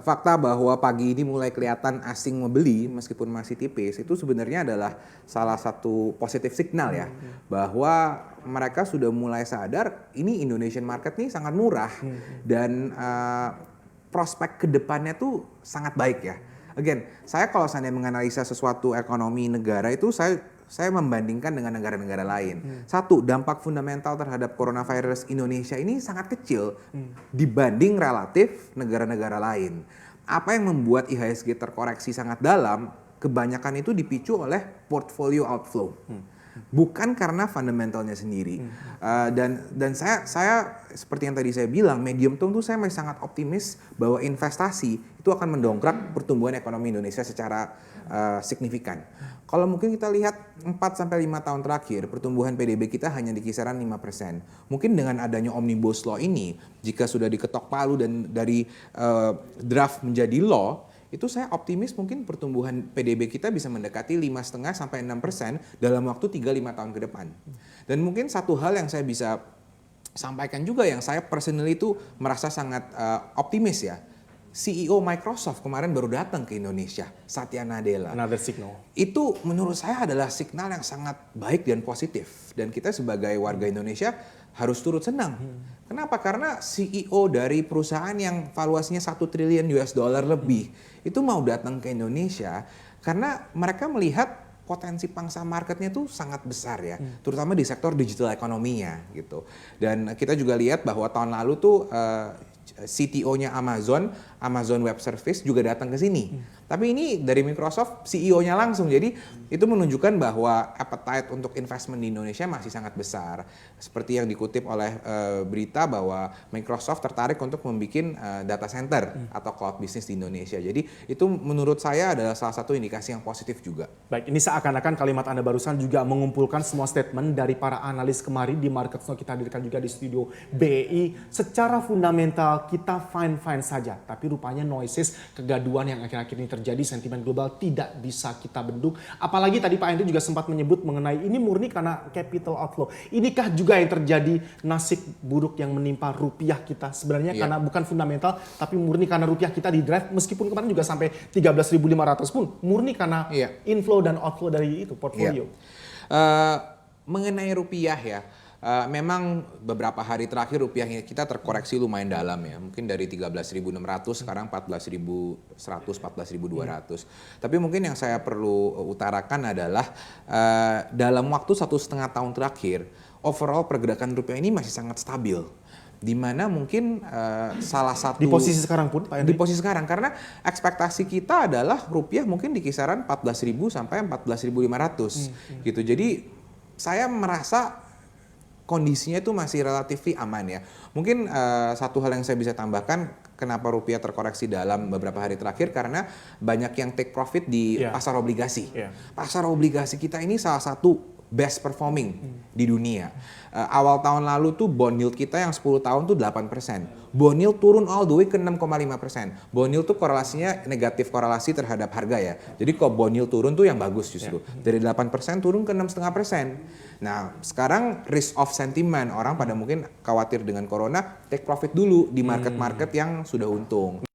Fakta bahwa pagi ini mulai kelihatan asing membeli meskipun masih tipis itu sebenarnya adalah salah satu positif signal ya, bahwa mereka sudah mulai sadar ini Indonesian market nih sangat murah dan prospek kedepannya tuh sangat baik ya. Again, saya kalau seandainya menganalisa sesuatu ekonomi negara itu saya membandingkan dengan negara-negara lain. Satu, dampak fundamental terhadap coronavirus Indonesia ini sangat kecil dibanding relatif negara-negara lain. Apa yang membuat IHSG terkoreksi sangat dalam, kebanyakan itu dipicu oleh portfolio outflow. Bukan karena fundamentalnya sendiri. Dan saya seperti yang tadi saya bilang, medium term tuh saya masih sangat optimis bahwa investasi itu akan mendongkrak pertumbuhan ekonomi Indonesia secara signifikan. Kalau mungkin kita lihat 4-5 tahun terakhir, pertumbuhan PDB kita hanya di kisaran 5%. Mungkin dengan adanya Omnibus Law ini, jika sudah diketok palu dan dari draft menjadi law, itu saya optimis mungkin pertumbuhan PDB kita bisa mendekati 5,5-6% dalam waktu 3-5 tahun ke depan. Dan mungkin satu hal yang saya bisa sampaikan juga yang saya personally itu merasa sangat optimis ya. CEO Microsoft kemarin baru datang ke Indonesia, Satya Nadella. Another signal. Itu menurut saya adalah signal yang sangat baik dan positif. Dan kita sebagai warga Indonesia harus turut senang. Kenapa? Karena CEO dari perusahaan yang valuasinya 1 triliun US dollar lebih itu mau datang ke Indonesia karena mereka melihat potensi pangsa marketnya tuh sangat besar ya, terutama di sektor digital ekonominya gitu. Dan kita juga lihat bahwa tahun lalu tuh CTO-nya Amazon Web Service juga datang ke sini. Tapi ini dari Microsoft CEO-nya langsung. Jadi itu menunjukkan bahwa appetite untuk investment di Indonesia masih sangat besar. Seperti yang dikutip oleh berita bahwa Microsoft tertarik untuk membuat data center atau cloud business di Indonesia. Jadi itu menurut saya adalah salah satu indikasi yang positif juga. Baik, ini seakan-akan kalimat Anda barusan juga mengumpulkan semua statement dari para analis kemarin di Market Now, kita hadirkan juga di studio BEI. Secara fundamental kita fine-fine saja, tapi rupanya noises, kegaduhan yang akhir-akhir ini terjadi, sentimen global tidak bisa kita bendung. Apalagi tadi Pak Henry juga sempat menyebut mengenai ini murni karena capital outflow. Inikah juga yang terjadi nasib buruk yang menimpa rupiah kita sebenarnya karena bukan fundamental, tapi murni karena rupiah kita di drive, meskipun kemarin juga sampai 13.500 pun murni karena inflow dan outflow dari itu portfolio. Mengenai rupiah ya, memang beberapa hari terakhir rupiah kita terkoreksi lumayan dalam ya. Mungkin dari 13.600 sekarang 14.100, 14.200. Tapi mungkin yang saya perlu utarakan adalah dalam waktu 1,5 tahun terakhir, overall pergerakan rupiah ini masih sangat stabil. Di mana mungkin salah satu di posisi sekarang pun Pak Henry? Di posisi sekarang karena ekspektasi kita adalah rupiah mungkin di kisaran 14.000 sampai 14.500 gitu. Jadi saya merasa kondisinya itu masih relatif aman ya. Mungkin satu hal yang saya bisa tambahkan kenapa rupiah terkoreksi dalam beberapa hari terakhir karena banyak yang take profit di pasar obligasi. Pasar obligasi kita ini salah satu best performing di dunia. Awal tahun lalu tuh bond yield kita yang 10 tahun tuh 8%. Bond yield turun all the way ke 6,5%. Bond yield tuh korelasinya negatif korelasi terhadap harga ya. Jadi kalau bond yield turun tuh yang bagus justru. Dari 8% turun ke 6,5%. Nah sekarang risk of sentiment, orang pada mungkin khawatir dengan corona, take profit dulu di market-market yang sudah untung.